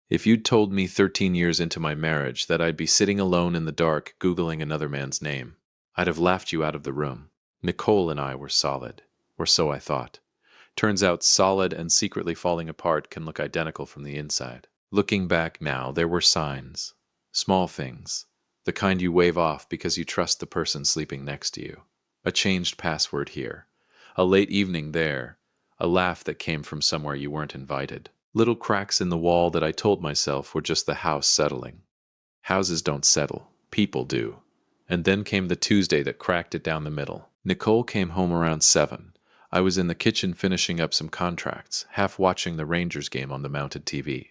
If you'd told me 13 years into my marriage that I'd be sitting alone in the dark Googling another man's name, I'd have laughed you out of the room. Nicole and I were solid, or so I thought. Turns out solid and secretly falling apart can look identical from the inside. Looking back now, there were signs. Small things. The kind you wave off because you trust the person sleeping next to you. A changed password here. A late evening there. A laugh that came from somewhere you weren't invited. Little cracks in the wall that I told myself were just the house settling. Houses don't settle. People do. And then came the Tuesday that cracked it down the middle. Nicole came home around 7. I was in the kitchen finishing up some contracts, half watching the Rangers game on the mounted TV.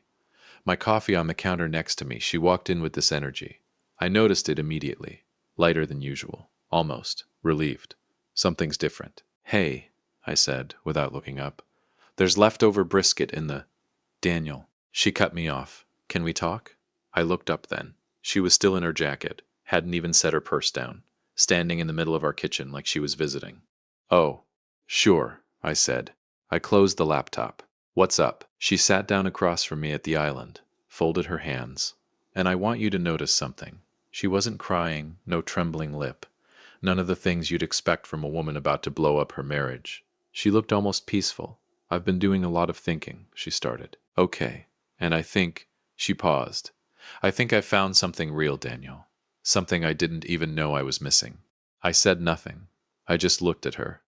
My coffee on the counter next to me, she walked in with this energy. I noticed it immediately. Lighter than usual. Almost. Relieved. Something's different. Hey, I said, without looking up. There's leftover brisket in the... Daniel. She cut me off. Can we talk? I looked up then. She was still in her jacket, hadn't even set her purse down, standing in the middle of our kitchen like she was visiting. Oh, sure, I said. I closed the laptop. What's up? She sat down across from me at the island, folded her hands. And I want you to notice something. She wasn't crying, no trembling lip. None of the things you'd expect from a woman about to blow up her marriage. She looked almost peaceful. I've been doing a lot of thinking, she started. Okay. And I think... She paused. I think I found something real, Daniel. Something I didn't even know I was missing. I said nothing. I just looked at her.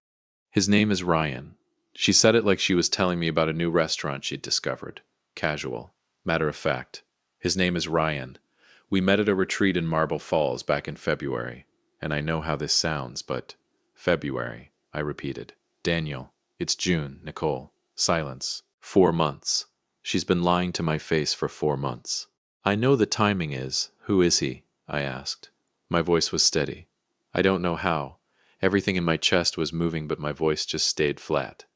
His name is Ryan. She said it like she was telling me about a new restaurant she'd discovered. Casual. Matter of fact. His name is Ryan. We met at a retreat in Marble Falls back in February. And I know how this sounds, but... February, I repeated. Daniel. It's June, Nicole. Silence. 4 months. She's been lying to my face for 4 months. I know the timing is. Who is he? I asked. My voice was steady. I don't know how. Everything in my chest was moving, but my voice just stayed flat.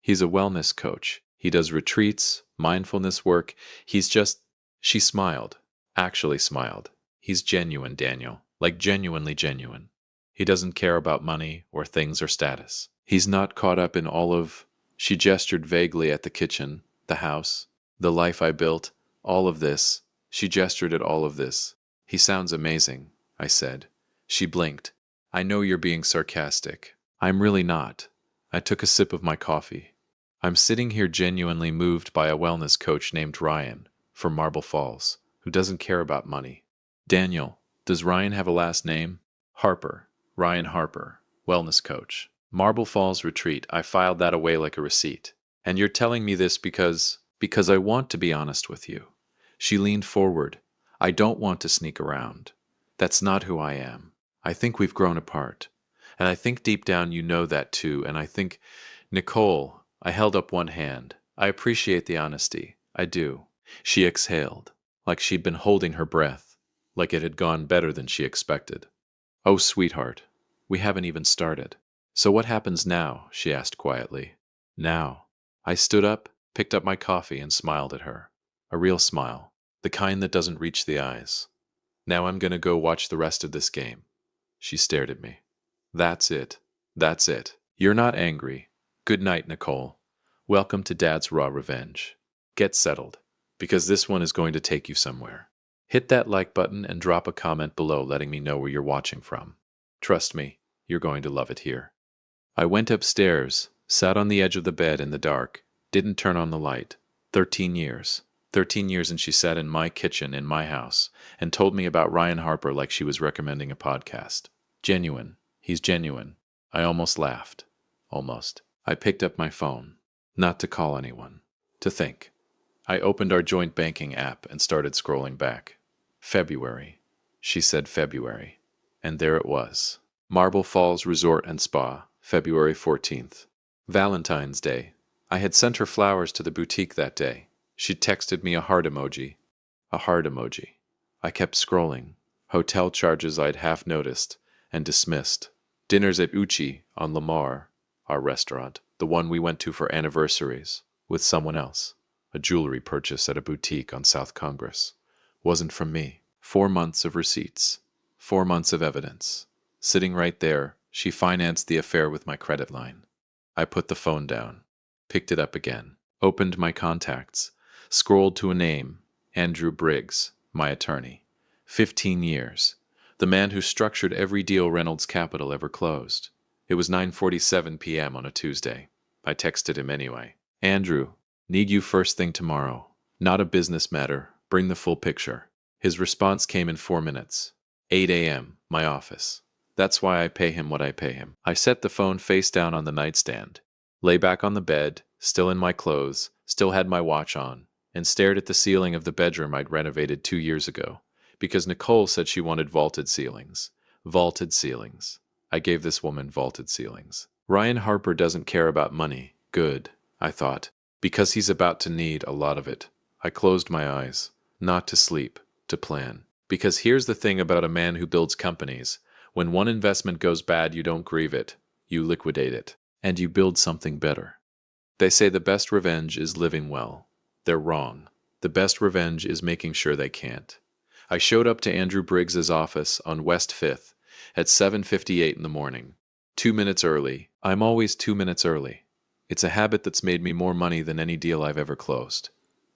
He's a wellness coach. He does retreats, mindfulness work. He's just... She smiled. Actually smiled. He's genuine, Daniel. Like genuinely genuine. He doesn't care about money or things or status. He's not caught up in all of... She gestured vaguely at the kitchen, the house, the life I built, all of this. She gestured at all of this. He sounds amazing, I said. She blinked. I know you're being sarcastic. I'm really not. I took a sip of my coffee. I'm sitting here genuinely moved by a wellness coach named Ryan from Marble Falls, who doesn't care about money. Daniel, does Ryan have a last name? Harper. Ryan Harper. Wellness coach. Marble Falls retreat. I filed that away like a receipt. And you're telling me this because I want to be honest with you. She leaned forward. I don't want to sneak around. That's not who I am. I think we've grown apart. And I think deep down you know that too. And I think, Nicole, I held up one hand. I appreciate the honesty. I do. She exhaled, like she'd been holding her breath, like it had gone better than she expected. Oh, sweetheart, we haven't even started. So what happens now? She asked quietly. Now. I stood up, picked up my coffee, and smiled at her. A real smile. The kind that doesn't reach the eyes. Now I'm gonna go watch the rest of this game. She stared at me. That's it. That's it. You're not angry. Good night, Nicole. Welcome to Dad's Raw Revenge. Get settled, because this one is going to take you somewhere. Hit that like button and drop a comment below letting me know where you're watching from. Trust me, you're going to love it here. I went upstairs, sat on the edge of the bed in the dark, didn't turn on the light. 13 years. 13 years and she sat in my kitchen in my house and told me about Ryan Harper like she was recommending a podcast. Genuine. He's genuine. I almost laughed. Almost. I picked up my phone. Not to call anyone. To think. I opened our joint banking app and started scrolling back. February. She said February. And there it was. Marble Falls Resort and Spa, February 14th. Valentine's Day. I had sent her flowers to the boutique that day. She'd texted me a heart emoji. A heart emoji. I kept scrolling. Hotel charges I'd half noticed and dismissed. Dinners at Uchi on Lamar, our restaurant, the one we went to for anniversaries, with someone else. A jewelry purchase at a boutique on South Congress. Wasn't from me. 4 months of receipts. 4 months of evidence. Sitting right there, she financed the affair with my credit line. I put the phone down. Picked it up again. Opened my contacts. Scrolled to a name. Andrew Briggs, my attorney. 15 years. The man who structured every deal Reynolds Capital ever closed. It was 9:47 p.m. on a Tuesday. I texted him anyway. Andrew, need you first thing tomorrow. Not a business matter. Bring the full picture. His response came in 4 minutes. 8 a.m., my office. That's why I pay him what I pay him. I set the phone face down on the nightstand, lay back on the bed, still in my clothes, still had my watch on, and stared at the ceiling of the bedroom I'd renovated 2 years ago, because Nicole said she wanted vaulted ceilings. Vaulted ceilings. I gave this woman vaulted ceilings. Ryan Harper doesn't care about money. Good, I thought, because he's about to need a lot of it. I closed my eyes, not to sleep, to plan. Because here's the thing about a man who builds companies. When one investment goes bad, you don't grieve it. You liquidate it. And you build something better. They say the best revenge is living well. They're wrong. The best revenge is making sure they can't. I showed up to Andrew Briggs's office on West 5th at 7:58 in the morning. 2 minutes early. I'm always 2 minutes early. It's a habit that's made me more money than any deal I've ever closed.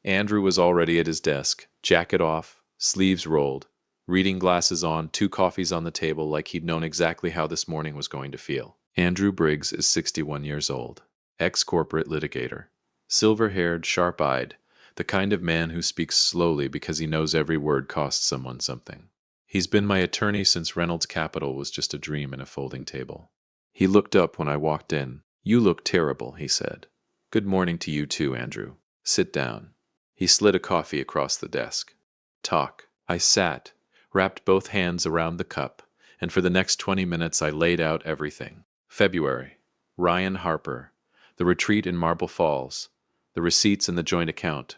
Andrew was already at his desk, jacket off, sleeves rolled, reading glasses on, 2 coffees on the table like he'd known exactly how this morning was going to feel. Andrew Briggs is 61 years old, ex-corporate litigator, silver-haired, sharp-eyed, the kind of man who speaks slowly because he knows every word costs someone something. He's been my attorney since Reynolds Capital was just a dream in a folding table. He looked up when I walked in. You look terrible, he said. Good morning to you too, Andrew. Sit down. He slid a coffee across the desk. Talk. I sat, wrapped both hands around the cup, and for the next 20 minutes I laid out everything. February. Ryan Harper. The retreat in Marble Falls. The receipts in the joint account.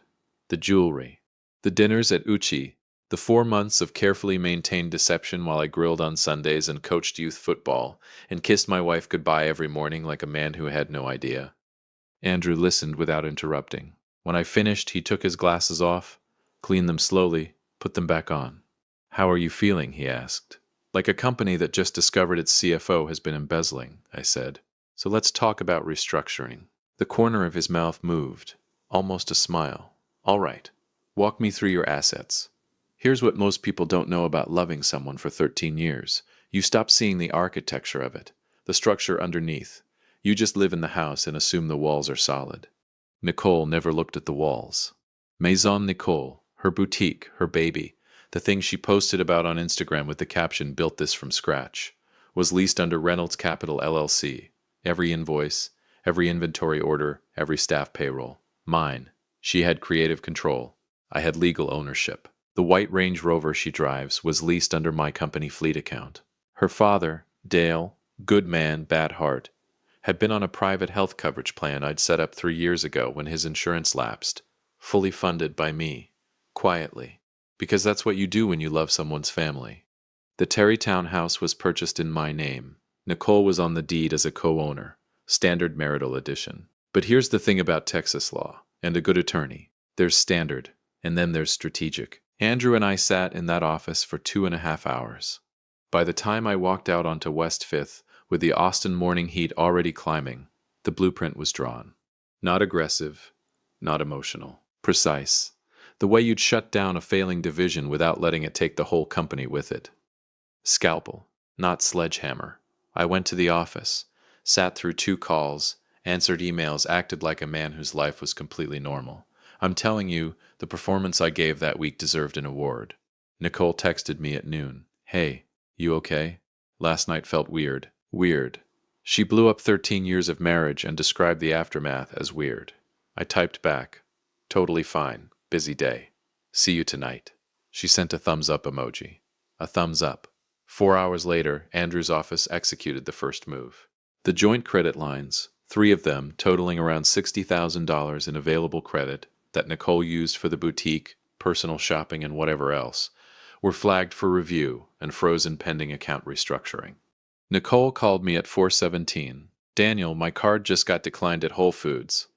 The jewelry. The dinners at Uchi. The 4 months of carefully maintained deception while I grilled on Sundays and coached youth football and kissed my wife goodbye every morning like a man who had no idea. Andrew listened without interrupting. When I finished, he took his glasses off, cleaned them slowly, put them back on. How are you feeling? He asked. Like a company that just discovered its CFO has been embezzling, I said. So let's talk about restructuring. The corner of his mouth moved, almost a smile. All right, walk me through your assets. Here's what most people don't know about loving someone for 13 years. You stop seeing the architecture of it, the structure underneath. You just live in the house and assume the walls are solid. Nicole never looked at the walls. Maison Nicole, her boutique, her baby, the thing she posted about on Instagram with the caption, "Built this from scratch," was leased under Reynolds Capital LLC. Every invoice, every inventory order, every staff payroll. Mine. She had creative control. I had legal ownership. The white Range Rover she drives was leased under my company fleet account. Her father, Dale, good man, bad heart, had been on a private health coverage plan I'd set up 3 years ago when his insurance lapsed, fully funded by me, quietly, because that's what you do when you love someone's family. The Terrytown house was purchased in my name. Nicole was on the deed as a co-owner, standard marital edition. But here's the thing about Texas law, and a good attorney. There's standard, and then there's strategic. Andrew and I sat in that office for 2.5 hours. By the time I walked out onto West 5th, with the Austin morning heat already climbing, the blueprint was drawn. Not aggressive, not emotional. Precise. The way you'd shut down a failing division without letting it take the whole company with it. Scalpel, not sledgehammer. I went to the office, sat through 2 calls, answered emails, acted like a man whose life was completely normal. I'm telling you, the performance I gave that week deserved an award. Nicole texted me at noon. Hey, you okay? Last night felt weird. Weird. She blew up 13 years of marriage and described the aftermath as weird. I typed back. Totally fine. Busy day. See you tonight. She sent a thumbs up emoji. A thumbs up. 4 hours later, Andrew's office executed the first move. The joint credit lines, 3 of them totaling around $60,000 in available credit that Nicole used for the boutique, personal shopping, and whatever else, were flagged for review and frozen pending account restructuring. Nicole called me at 4:17. Daniel, my card just got declined at Whole Foods.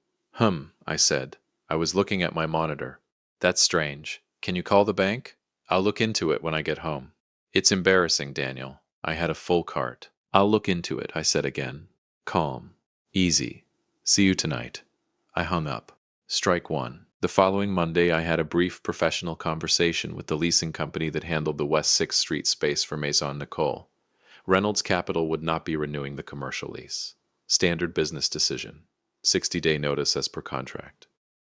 I said. I was looking at my monitor. That's strange. Can you call the bank? I'll look into it when I get home. It's embarrassing, Daniel. I had a full cart. I'll look into it, I said again. Calm. Easy. See you tonight. I hung up. Strike 1. The following Monday, I had a brief professional conversation with the leasing company that handled the West 6th Street space for Maison Nicole. Reynolds Capital would not be renewing the commercial lease. Standard business decision. 60-day notice as per contract.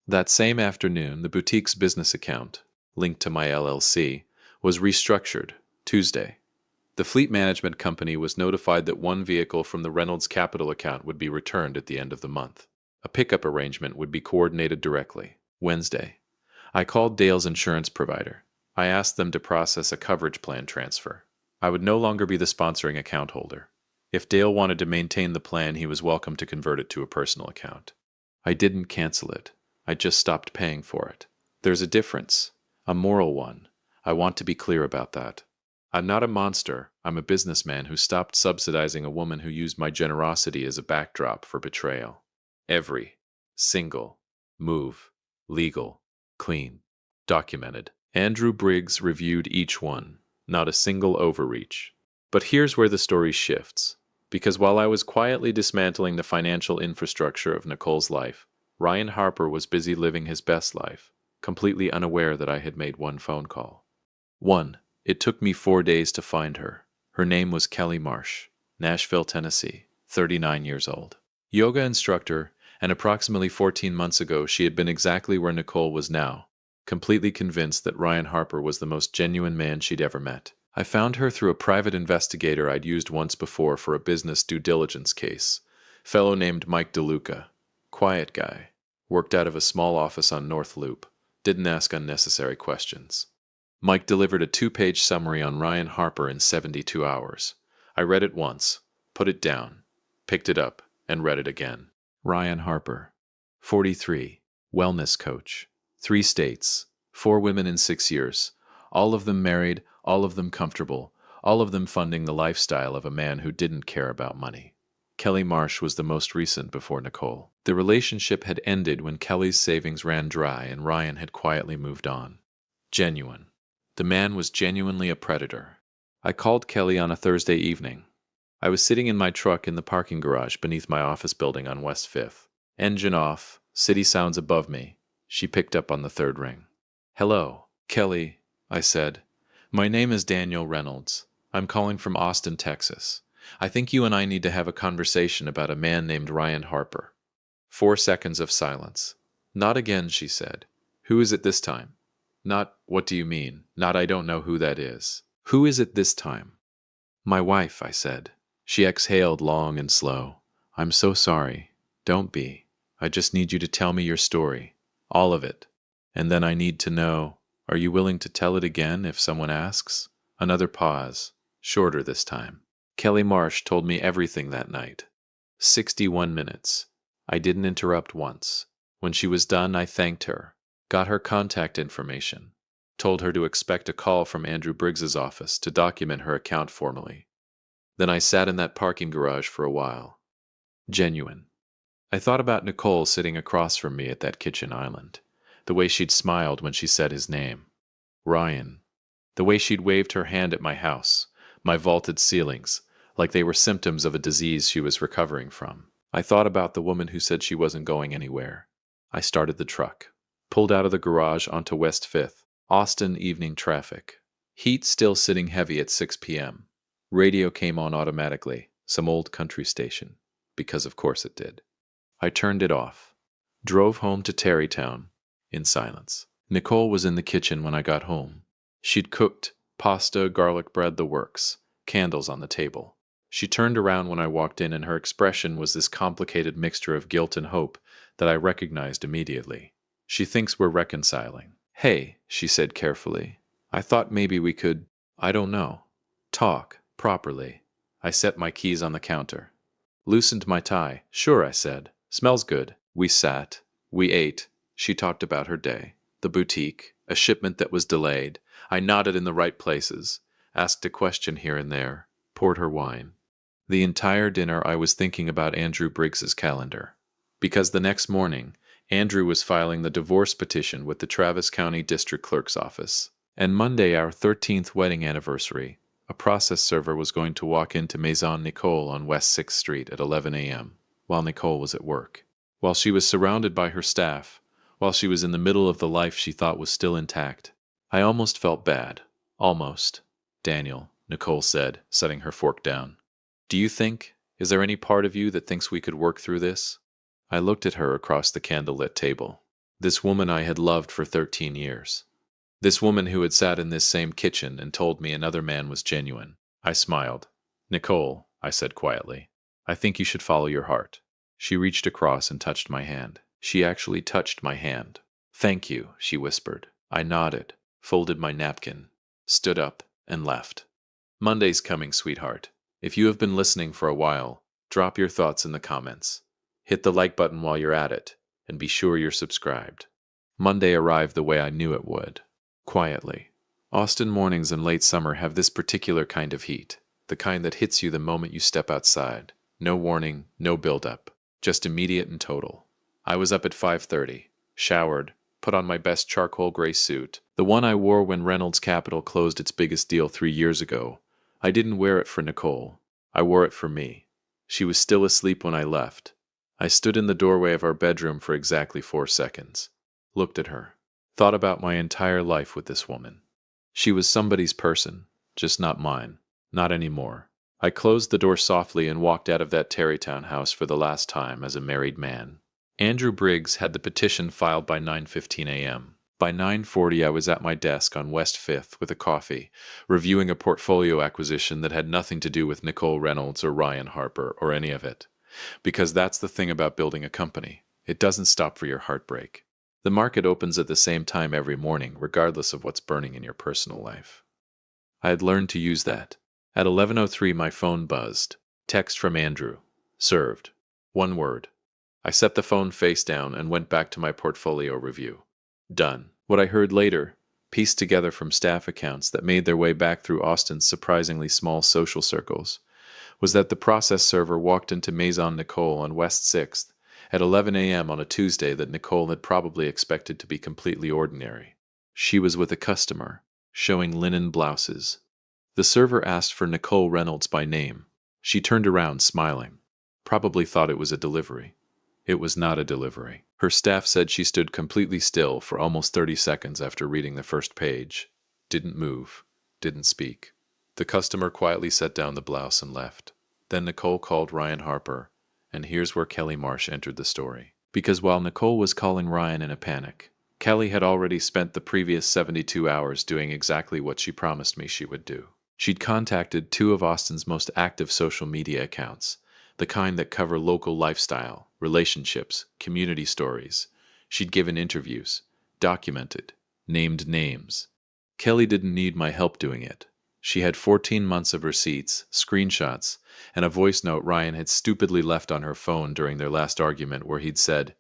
That same afternoon, the boutique's business account, linked to my LLC, was restructured. Tuesday. The fleet management company was notified that one vehicle from the Reynolds Capital account would be returned at the end of the month. A pickup arrangement would be coordinated directly. Wednesday. I called Dale's insurance provider. I asked them to process a coverage plan transfer. I would no longer be the sponsoring account holder. If Dale wanted to maintain the plan, he was welcome to convert it to a personal account. I didn't cancel it. I just stopped paying for it. There's a difference. A moral one. I want to be clear about that. I'm not a monster. I'm a businessman who stopped subsidizing a woman who used my generosity as a backdrop for betrayal. Every single move. Legal. Clean. Documented. Andrew Briggs reviewed each one. Not a single overreach. But here's where the story shifts. Because while I was quietly dismantling the financial infrastructure of Nicole's life, Ryan Harper was busy living his best life, completely unaware that I had made one phone call. 1. It took me 4 days to find her. Her name was Kelly Marsh, Nashville, Tennessee, 39 years old. Yoga instructor, and approximately 14 months ago she had been exactly where Nicole was now, completely convinced that Ryan Harper was the most genuine man she'd ever met. I found her through a private investigator I'd used once before for a business due diligence case, fellow named Mike DeLuca. Quiet guy. Worked out of a small office on North Loop. Didn't ask unnecessary questions. Mike delivered a 2-page summary on Ryan Harper in 72 hours. I read it once, put it down, picked it up, and read it again. Ryan Harper, 43, wellness coach, 3 states, 4 women in 6 years, all of them married, all of them comfortable, all of them funding the lifestyle of a man who didn't care about money. Kelly Marsh was the most recent before Nicole. The relationship had ended when Kelly's savings ran dry and Ryan had quietly moved on. Genuine. The man was genuinely a predator. I called Kelly on a Thursday evening. I was sitting in my truck in the parking garage beneath my office building on West 5th. Engine off, city sounds above me. She picked up on the 3rd ring. Hello, Kelly, I said. My name is Daniel Reynolds. I'm calling from Austin, Texas. I think you and I need to have a conversation about a man named Ryan Harper. 4 seconds of silence. Not again, she said. Who is it this time? Not, what do you mean? Not, I don't know who that is. Who is it this time? My wife, I said. She exhaled long and slow. I'm so sorry. Don't be. I just need you to tell me your story. All of it. And then I need to know, are you willing to tell it again if someone asks? Another pause. Shorter this time. Kelly Marsh told me everything that night. 61 minutes. I didn't interrupt once. When she was done, I thanked her, got her contact information, told her to expect a call from Andrew Briggs's office to document her account formally. Then I sat in that parking garage for a while. Genuine. I thought about Nicole sitting across from me at that kitchen island, the way she'd smiled when she said his name. Ryan. The way she'd waved her hand at my house, my vaulted ceilings, like they were symptoms of a disease she was recovering from. I thought about the woman who said she wasn't going anywhere. I started the truck, pulled out of the garage onto West 5th, Austin evening traffic. Heat still sitting heavy at 6 p.m. Radio came on automatically, some old country station, because of course it did. I turned it off, drove home to Terrytown, in silence. Nicole was in the kitchen when I got home. She'd cooked pasta, garlic bread, the works, candles on the table. She turned around when I walked in, and her expression was this complicated mixture of guilt and hope that I recognized immediately. She thinks we're reconciling. Hey, she said carefully. I thought maybe we could, I don't know, talk properly. I set my keys on the counter. Loosened my tie. Sure, I said. Smells good. We sat. We ate. She talked about her day. The boutique. A shipment that was delayed. I nodded in the right places. Asked a question here and there. Poured her wine. The entire dinner I was thinking about Andrew Briggs's calendar. Because the next morning, Andrew was filing the divorce petition with the Travis County District Clerk's office. And Monday, our 13th wedding anniversary, a process server was going to walk into Maison Nicole on West 6th Street at 11 a.m., while Nicole was at work. While she was surrounded by her staff, while she was in the middle of the life she thought was still intact. I almost felt bad. Almost. Daniel, Nicole said, setting her fork down. Do you think, is there any part of you that thinks we could work through this? I looked at her across the candlelit table. This woman I had loved for 13 years. This woman who had sat in this same kitchen and told me another man was genuine. I smiled. Nicole, I said quietly, I think you should follow your heart. She reached across and touched my hand. She actually touched my hand. Thank you, she whispered. I nodded, folded my napkin, stood up, and left. Monday's coming, sweetheart. If you have been listening for a while, drop your thoughts in the comments. Hit the like button while you're at it, and be sure you're subscribed. Monday arrived the way I knew it would. Quietly. Austin mornings in late summer have this particular kind of heat, the kind that hits you the moment you step outside. No warning, no build-up, just immediate and total. I was up at 5:30, showered, put on my best charcoal gray suit, the one I wore when Reynolds Capital closed its biggest deal 3 years ago. I didn't wear it for Nicole. I wore it for me. She was still asleep when I left. I stood in the doorway of our bedroom for exactly 4 seconds. Looked at her. Thought about my entire life with this woman. She was somebody's person, just not mine. Not anymore. I closed the door softly and walked out of that Terrytown house for the last time as a married man. Andrew Briggs had the petition filed by 9:15 a.m. By 9:40 I was at my desk on West 5th with a coffee, reviewing a portfolio acquisition that had nothing to do with Nicole Reynolds or Ryan Harper or any of it. Because that's the thing about building a company. It doesn't stop for your heartbreak. The market opens at the same time every morning, regardless of what's burning in your personal life. I had learned to use that. At 11:03 my phone buzzed. Text from Andrew. Served. 1 word. I set the phone face down and went back to my portfolio review. Done. What I heard later, pieced together from staff accounts that made their way back through Austin's surprisingly small social circles, was that the process server walked into Maison Nicole on West 6th at 11 a.m. on a Tuesday that Nicole had probably expected to be completely ordinary. She was with a customer, showing linen blouses. The server asked for Nicole Reynolds by name. She turned around, smiling. Probably thought it was a delivery. It was not a delivery. Her staff said she stood completely still for almost 30 seconds after reading the first page. Didn't move. Didn't speak. The customer quietly set down the blouse and left. Then Nicole called Ryan Harper, and here's where Kelly Marsh entered the story. Because while Nicole was calling Ryan in a panic, Kelly had already spent the previous 72 hours doing exactly what she promised me she would do. She'd contacted 2 of Austin's most active social media accounts, the kind that cover local lifestyle, relationships, community stories. She'd given interviews, documented, named names. Kelly didn't need my help doing it. She had 14 months of receipts, screenshots, and a voice note Ryan had stupidly left on her phone during their last argument where he'd said,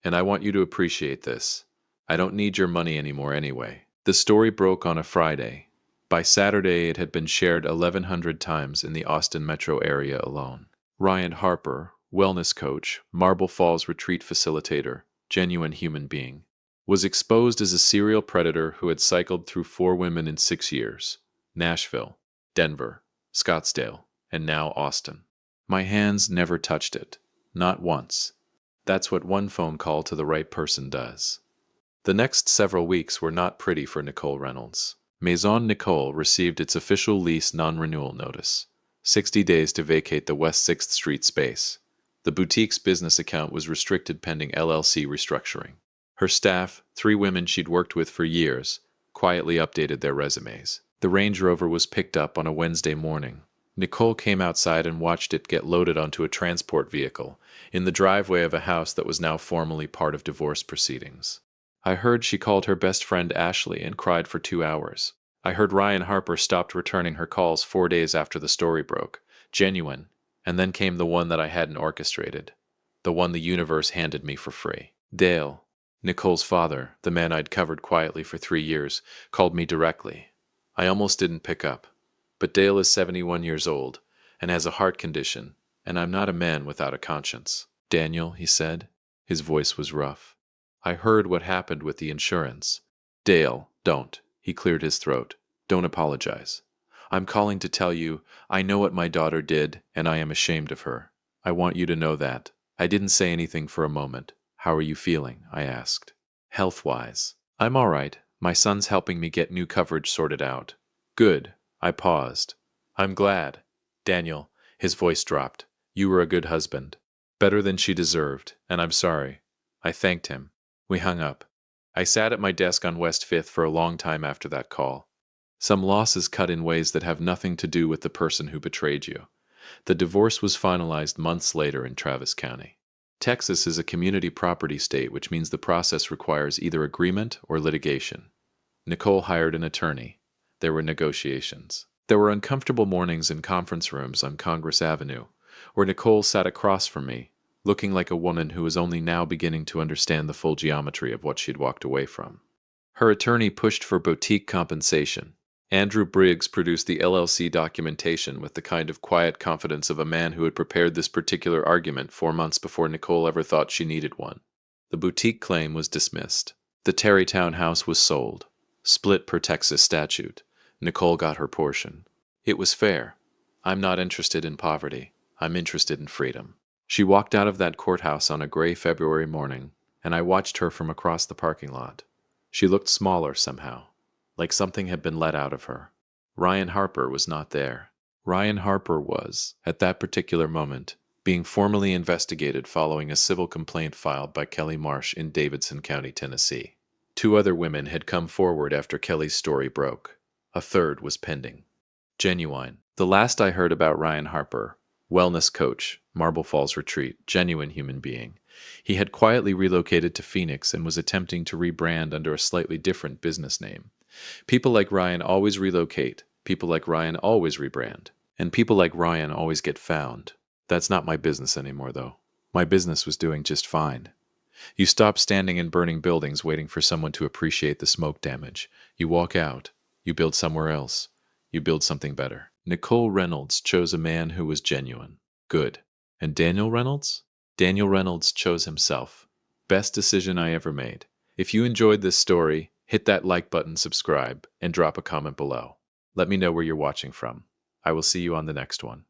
"And I want you to appreciate this. I don't need your money anymore anyway." The story broke on a Friday. By Saturday, it had been shared 1,100 times in the Austin metro area alone. Ryan Harper, wellness coach, Marble Falls retreat facilitator, genuine human being, was exposed as a serial predator who had cycled through 4 women in 6 years. Nashville, Denver, Scottsdale, and now Austin. My hands never touched it. Not once. That's what one phone call to the right person does. The next several weeks were not pretty for Nicole Reynolds. Maison Nicole received its official lease non-renewal notice. 60 days to vacate the West 6th Street space. The boutique's business account was restricted pending LLC restructuring. Her staff, 3 women she'd worked with for years, quietly updated their resumes. The Range Rover was picked up on a Wednesday morning. Nicole came outside and watched it get loaded onto a transport vehicle in the driveway of a house that was now formally part of divorce proceedings. I heard she called her best friend Ashley and cried for 2 hours. I heard Ryan Harper stopped returning her calls 4 days after the story broke. Genuine. And then came the one that I hadn't orchestrated. The one the universe handed me for free. Dale, Nicole's father, the man I'd covered quietly for 3 years, called me directly. I almost didn't pick up. But Dale is 71 years old and has a heart condition, and I'm not a man without a conscience. Daniel, he said. His voice was rough. I heard what happened with the insurance. Dale, don't. He cleared his throat. Don't apologize. I'm calling to tell you, I know what my daughter did, and I am ashamed of her. I want you to know that. I didn't say anything for a moment. How are you feeling? I asked. Health-wise, I'm all right. My son's helping me get new coverage sorted out. Good. I paused. I'm glad. Daniel, his voice dropped. You were a good husband. Better than she deserved, and I'm sorry. I thanked him. We hung up. I sat at my desk on West 5th for a long time after that call. Some losses cut in ways that have nothing to do with the person who betrayed you. The divorce was finalized months later in Travis County. Texas is a community property state, which means the process requires either agreement or litigation. Nicole hired an attorney. There were negotiations. There were uncomfortable mornings in conference rooms on Congress Avenue, where Nicole sat across from me, looking like a woman who was only now beginning to understand the full geometry of what she'd walked away from. Her attorney pushed for boutique compensation. Andrew Briggs produced the LLC documentation with the kind of quiet confidence of a man who had prepared this particular argument 4 months before Nicole ever thought she needed one. The boutique claim was dismissed. The Terrytown house was sold. Split per Texas statute. Nicole got her portion. It was fair. I'm not interested in poverty. I'm interested in freedom. She walked out of that courthouse on a gray February morning, and I watched her from across the parking lot. She looked smaller somehow, like something had been let out of her. Ryan Harper was not there. Ryan Harper was, at that particular moment, being formally investigated following a civil complaint filed by Kelly Marsh in Davidson County, Tennessee. 2 other women had come forward after Kelly's story broke. A third was pending. Genuine. The last I heard about Ryan Harper, wellness coach, Marble Falls Retreat, genuine human being. He had quietly relocated to Phoenix and was attempting to rebrand under a slightly different business name. People like Ryan always relocate. People like Ryan always rebrand. And people like Ryan always get found. That's not my business anymore, though. My business was doing just fine. You stop standing in burning buildings waiting for someone to appreciate the smoke damage. You walk out. You build somewhere else. You build something better. Nicole Reynolds chose a man who was genuine. Good. And Daniel Reynolds? Daniel Reynolds chose himself. Best decision I ever made. If you enjoyed this story, hit that like button, subscribe, and drop a comment below. Let me know where you're watching from. I will see you on the next one.